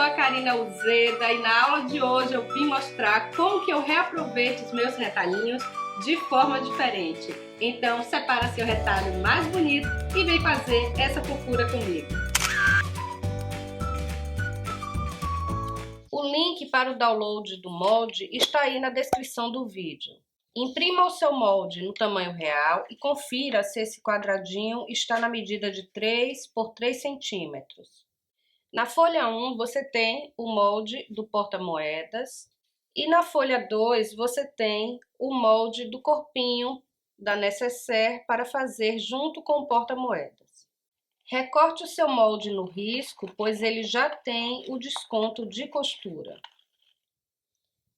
a Karina Uzeda e na aula de hoje eu vim mostrar como que eu reaproveito os meus retalhinhos de forma diferente. Então separa seu retalho mais bonito e vem fazer essa fofura comigo. O link para o download do molde está aí na descrição do vídeo. Imprima o seu molde no tamanho real e confira se esse quadradinho está na medida de 3 por 3 centímetros. Na folha 1 você tem o molde do porta-moedas e na folha 2 você tem o molde do corpinho da nécessaire para fazer junto com o porta-moedas. Recorte o seu molde no risco, pois ele já tem o desconto de costura.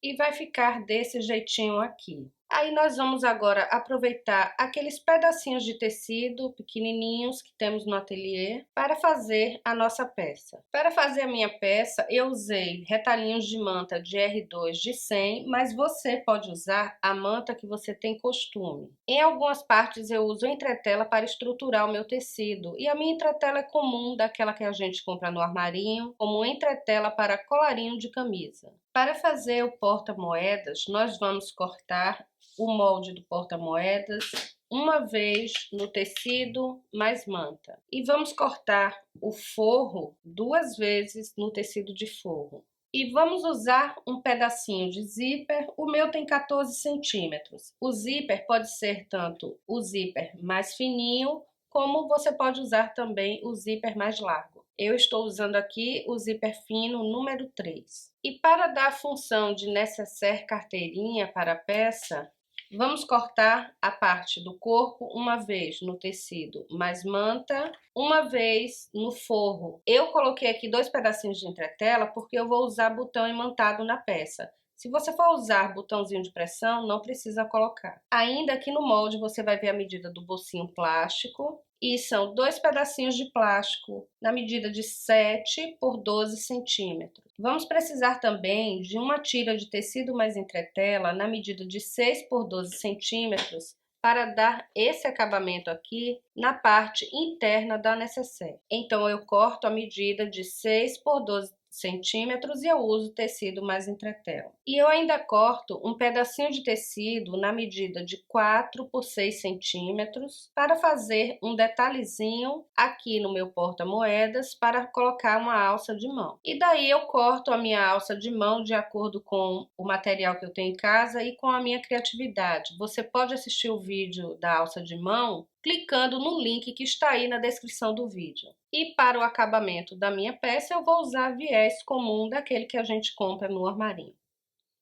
E vai ficar desse jeitinho aqui. Aí nós vamos agora aproveitar aqueles pedacinhos de tecido pequenininhos que temos no ateliê para fazer a nossa peça. Para fazer a minha peça, eu usei retalhinhos de manta de R2 de 100, mas você pode usar a manta que você tem costume. Em algumas partes eu uso entretela para estruturar o meu tecido, e a minha entretela é comum, daquela que a gente compra no armarinho, como entretela para colarinho de camisa. Para fazer o porta-moedas, nós vamos cortar o molde do porta-moedas uma vez no tecido mais manta. E vamos cortar o forro 2 vezes no tecido de forro. E vamos usar um pedacinho de zíper, o meu tem 14 centímetros. O zíper pode ser tanto o zíper mais fininho, como você pode usar também o zíper mais largo. Eu estou usando aqui o zíper fino número 3. E para dar a função de nécessaire carteirinha para a peça, vamos cortar a parte do corpo uma vez no tecido mais manta, uma vez no forro. Eu coloquei aqui 2 pedacinhos de entretela porque eu vou usar botão imantado na peça. Se você for usar botãozinho de pressão, não precisa colocar. Ainda aqui no molde você vai ver a medida do bolsinho plástico. E são 2 pedacinhos de plástico na medida de 7 por 12 centímetros. Vamos precisar também de uma tira de tecido mais entretela na medida de 6 por 12 centímetros para dar esse acabamento aqui na parte interna da nécessaire. Então eu corto a medida de 6 por 12 centímetros e eu uso tecido mais entretela. E eu ainda corto um pedacinho de tecido na medida de 4 por 6 centímetros para fazer um detalhezinho aqui no meu porta-moedas para colocar uma alça de mão. E daí eu corto a minha alça de mão de acordo com o material que eu tenho em casa e com a minha criatividade. Você pode assistir o vídeo da alça de mão clicando no link que está aí na descrição do vídeo. E para o acabamento da minha peça eu vou usar viés comum daquele que a gente compra no armarinho.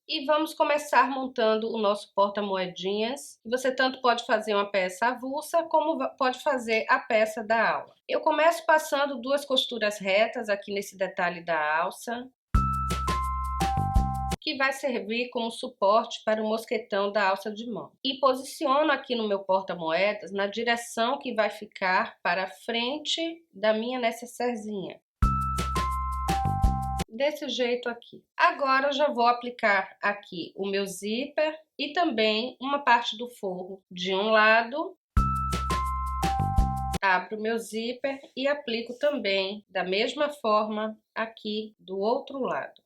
E vamos começar montando o nosso porta-moedinhas. Você tanto pode fazer uma peça avulsa, como pode fazer a peça da aula. Eu começo passando 2 costuras retas aqui nesse detalhe da alça, que vai servir como suporte para o mosquetão da alça de mão. E posiciono aqui no meu porta-moedas na direção que vai ficar para a frente da minha nécessairezinha. Desse jeito aqui. Agora eu já vou aplicar aqui o meu zíper e também uma parte do forro de um lado. Abro o meu zíper e aplico também da mesma forma aqui do outro lado.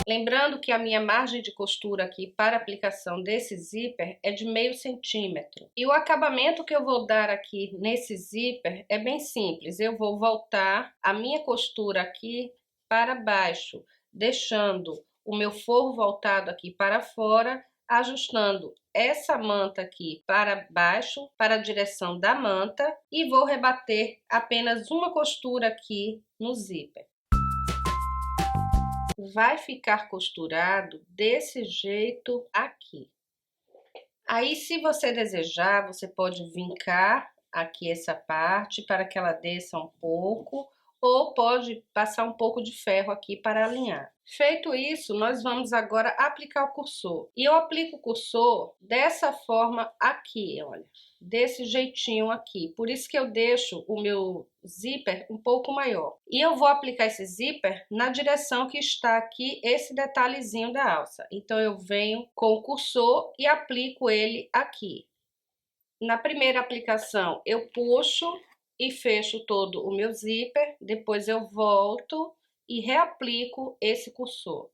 Lembrando que a minha margem de costura aqui para aplicação desse zíper é de meio centímetro. E o acabamento que eu vou dar aqui nesse zíper é bem simples. Eu vou voltar a minha costura aqui para baixo, deixando o meu forro voltado aqui para fora, ajustando essa manta aqui para baixo, para a direção da manta, e vou rebater apenas uma costura aqui no zíper. Vai ficar costurado desse jeito aqui. Aí, se você desejar, você pode vincar aqui essa parte para que ela desça um pouco, ou pode passar um pouco de ferro aqui para alinhar. Feito isso, nós vamos agora aplicar o cursor. E eu aplico o cursor dessa forma aqui, olha, desse jeitinho aqui. Por isso que eu deixo o meu zíper um pouco maior. E eu vou aplicar esse zíper na direção que está aqui esse detalhezinho da alça. Então eu venho com o cursor e aplico ele aqui. Na primeira aplicação eu puxo e fecho todo o meu zíper, depois eu volto e reaplico esse cursor.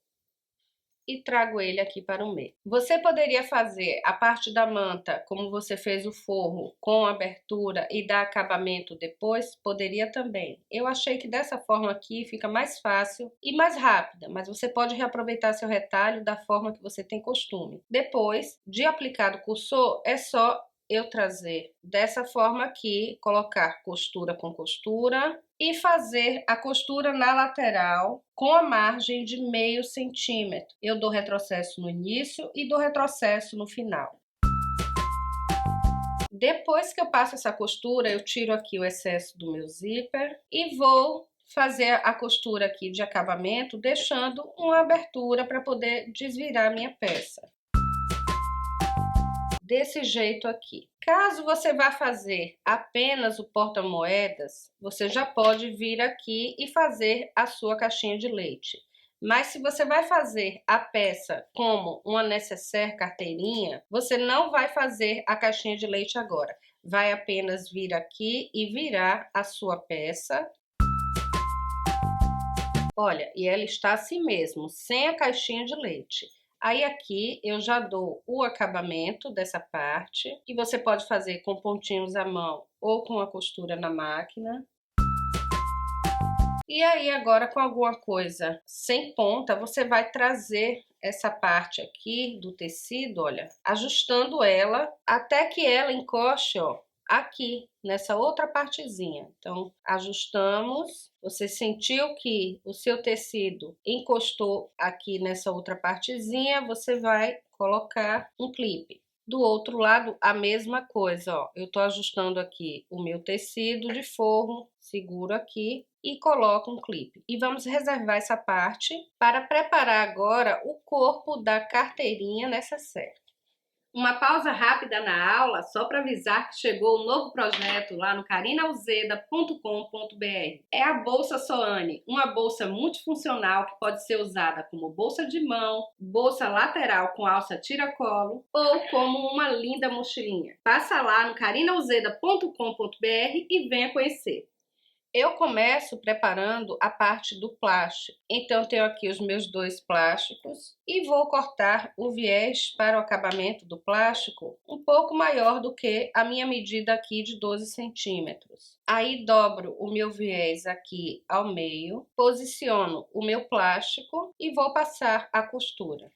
E trago ele aqui para o meio. Você poderia fazer a parte da manta, como você fez o forro, com abertura e dar acabamento depois? Poderia também. Eu achei que dessa forma aqui fica mais fácil e mais rápida, mas você pode reaproveitar seu retalho da forma que você tem costume. Depois de aplicado o cursor, é só eu trazer dessa forma aqui, colocar costura com costura e fazer a costura na lateral com a margem de meio centímetro. Eu dou retrocesso no início e dou retrocesso no final. Depois que eu passo essa costura, eu tiro aqui o excesso do meu zíper e vou fazer a costura aqui de acabamento, deixando uma abertura para poder desvirar minha peça. Desse jeito aqui. Caso você vá fazer apenas o porta-moedas, você já pode vir aqui e fazer a sua caixinha de leite. Mas se você vai fazer a peça como uma nécessaire carteirinha, você não vai fazer a caixinha de leite agora. Vai apenas vir aqui e virar a sua peça. Olha, e ela está assim mesmo, sem a caixinha de leite. Aí aqui eu já dou o acabamento dessa parte, que você pode fazer com pontinhos à mão ou com a costura na máquina. E aí agora com alguma coisa sem ponta, você vai trazer essa parte aqui do tecido, olha, ajustando ela até que ela encoste, ó, aqui nessa outra partezinha. Então, ajustamos. Você sentiu que o seu tecido encostou aqui nessa outra partezinha, você vai colocar um clipe. Do outro lado, a mesma coisa, ó. Eu tô ajustando aqui o meu tecido de forro, seguro aqui e coloco um clipe. E vamos reservar essa parte para preparar agora o corpo da carteirinha nessa série. Uma pausa rápida na aula, só para avisar que chegou um novo projeto lá no carinauzeda.com.br. É a Bolsa Soane, uma bolsa multifuncional que pode ser usada como bolsa de mão, bolsa lateral com alça tiracolo ou como uma linda mochilinha. Passa lá no carinauzeda.com.br e venha conhecer. Eu começo preparando a parte do plástico. Então, tenho aqui os meus dois plásticos e vou cortar o viés para o acabamento do plástico um pouco maior do que a minha medida aqui de 12 centímetros. Aí, dobro o meu viés aqui ao meio, posiciono o meu plástico e vou passar a costura.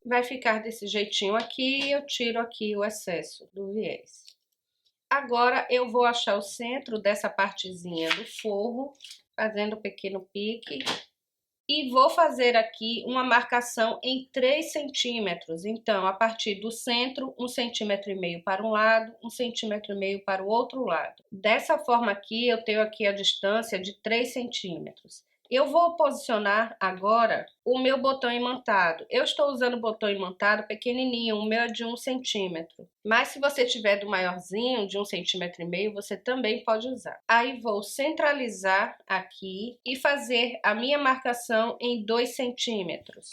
Vai ficar desse jeitinho aqui e eu tiro aqui o excesso do viés. Agora eu vou achar o centro dessa partezinha do forro, fazendo um pequeno pique. E vou fazer aqui uma marcação em 3 centímetros. Então, a partir do centro, 1,5 centímetros para um lado, 1,5 centímetros para o outro lado. Dessa forma aqui, eu tenho aqui a distância de 3 centímetros. Eu vou posicionar agora o meu botão imantado. Eu estou usando o botão imantado pequenininho, o meu é de 1 centímetro. Mas se você tiver do maiorzinho, de 1,5 centímetros, você também pode usar. Aí vou centralizar aqui e fazer a minha marcação em 2 centímetros.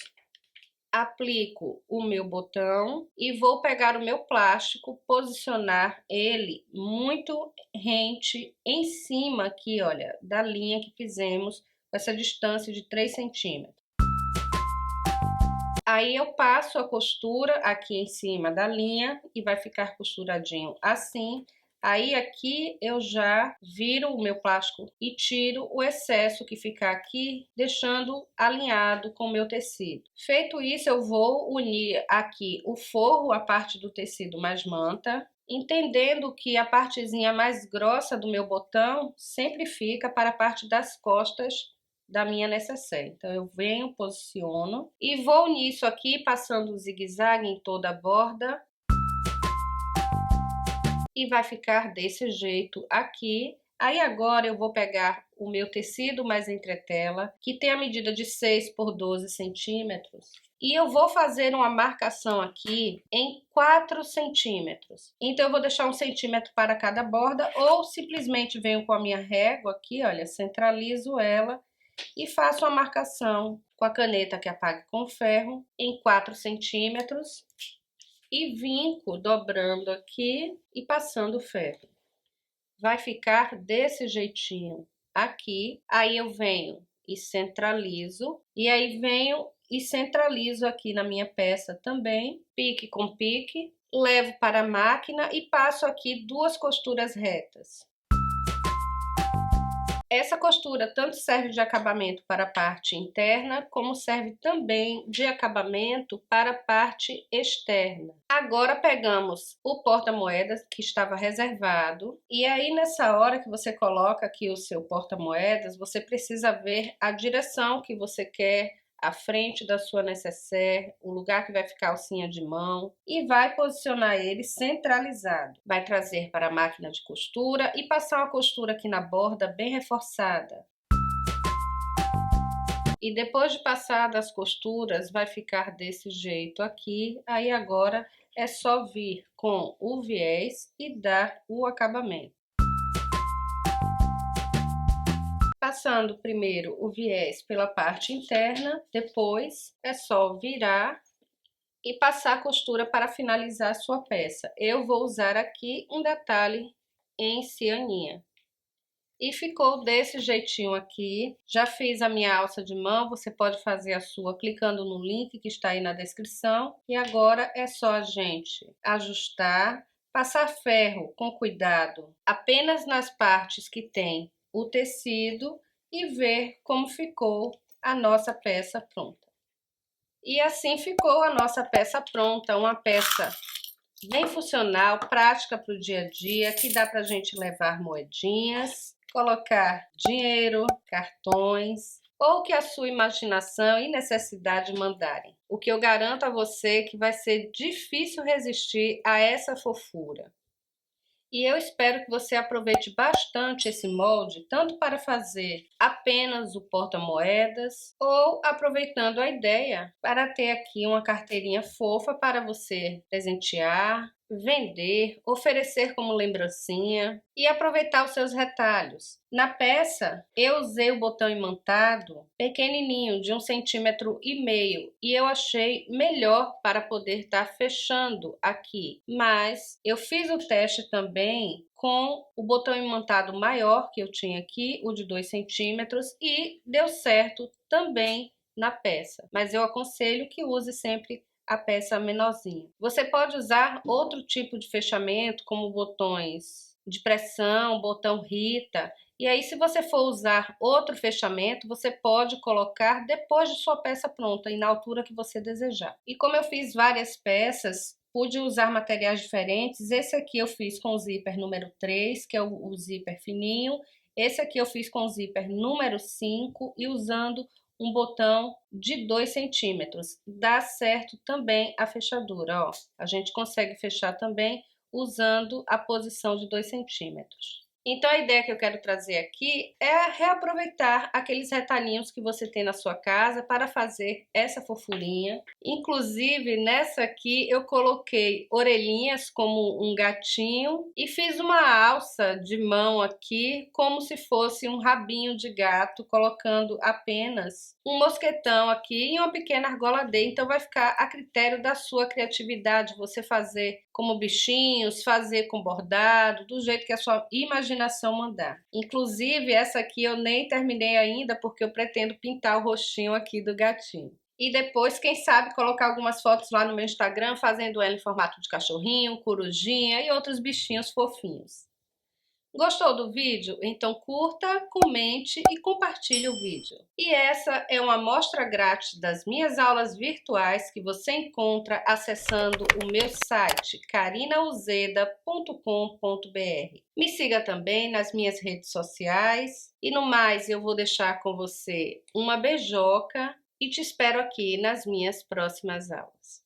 Aplico o meu botão e vou pegar o meu plástico, posicionar ele muito rente em cima aqui, olha, da linha que fizemos, essa distância de 3 centímetros. Aí eu passo a costura aqui em cima da linha e vai ficar costuradinho assim. Aí aqui eu já viro o meu plástico e tiro o excesso que ficar aqui, deixando alinhado com o meu tecido. Feito isso, eu vou unir aqui o forro, a parte do tecido mais manta, entendendo que a partezinha mais grossa do meu botão sempre fica para a parte das costas da minha nécessaire. Então, eu venho, posiciono e vou nisso aqui, passando o zigue-zague em toda a borda. E vai ficar desse jeito aqui. Aí agora eu vou pegar o meu tecido mais entretela, que tem a medida de 6 por 12 centímetros. E eu vou fazer uma marcação aqui em 4 centímetros. Então, eu vou deixar 1 centímetro para cada borda, ou simplesmente venho com a minha régua aqui, olha, centralizo ela e faço a marcação com a caneta que apaga com ferro em 4 centímetros e vinco dobrando aqui e passando o ferro. vai ficar desse jeitinho aqui. Aí eu venho e centralizo, e aí venho e centralizo aqui na minha peça também, pique com pique, levo para a máquina e passo aqui 2 costuras retas. Essa costura tanto serve de acabamento para a parte interna, como serve também de acabamento para a parte externa. Agora pegamos o porta-moedas que estava reservado, e aí nessa hora que você coloca aqui o seu porta-moedas, você precisa ver a direção que você quer, a frente da sua nécessaire, o lugar que vai ficar a alcinha de mão, e vai posicionar ele centralizado. Vai trazer para a máquina de costura e passar uma costura aqui na borda bem reforçada. E depois de passar as costuras, vai ficar desse jeito aqui. Aí agora é só vir com o viés e dar o acabamento. Passando primeiro o viés pela parte interna, depois é só virar e passar a costura para finalizar a sua peça. Eu vou usar aqui um detalhe em cianinha. E ficou desse jeitinho aqui. Já fiz a minha alça de mão, você pode fazer a sua clicando no link que está aí na descrição. E agora é só a gente ajustar, passar ferro com cuidado apenas nas partes que tem o tecido e ver como ficou a nossa peça pronta. E assim ficou a nossa peça pronta, uma peça bem funcional, prática para o dia a dia, que dá para a gente levar moedinhas, colocar dinheiro, cartões, ou que a sua imaginação e necessidade mandarem. O que eu garanto a você que vai ser difícil resistir a essa fofura. E eu espero que você aproveite bastante esse molde, tanto para fazer apenas o porta-moedas, ou aproveitando a ideia para ter aqui uma carteirinha fofa para você presentear, vender, oferecer como lembrancinha e aproveitar os seus retalhos. Na peça, eu usei o botão imantado pequenininho, de 1,5 centímetro, e eu achei melhor para poder estar fechando aqui. Mas eu fiz o teste também com o botão imantado maior que eu tinha aqui, o de 2 centímetros, e deu certo também na peça. Mas eu aconselho que use sempre a peça menorzinha. Você pode usar outro tipo de fechamento, como botões de pressão, botão Rita. E aí, se você for usar outro fechamento, você pode colocar depois de sua peça pronta e na altura que você desejar. E como eu fiz várias peças, pude usar materiais diferentes. Esse aqui eu fiz com o zíper número 3, que é o zíper fininho. Esse aqui eu fiz com o zíper número 5 e usando um botão de 2 centímetros. Dá certo também a fechadura, ó. A gente consegue fechar também usando a posição de 2 centímetros. Então a ideia que eu quero trazer aqui é reaproveitar aqueles retalhinhos que você tem na sua casa para fazer essa fofurinha. Inclusive nessa aqui eu coloquei orelhinhas como um gatinho e fiz uma alça de mão aqui como se fosse um rabinho de gato, colocando apenas um mosquetão aqui e uma pequena argola D. Então vai ficar a critério da sua criatividade, você fazer como bichinhos, fazer com bordado, do jeito que a sua imaginação mandar. Inclusive essa aqui eu nem terminei ainda porque eu pretendo pintar o rostinho aqui do gatinho. E depois, quem sabe, colocar algumas fotos lá no meu Instagram fazendo ela em formato de cachorrinho, corujinha e outros bichinhos fofinhos. Gostou do vídeo? Então curta, comente e compartilhe o vídeo. E essa é uma amostra grátis das minhas aulas virtuais que você encontra acessando o meu site karinauzeda.com.br. Me siga também nas minhas redes sociais. E no mais, eu vou deixar com você uma beijoca e te espero aqui nas minhas próximas aulas.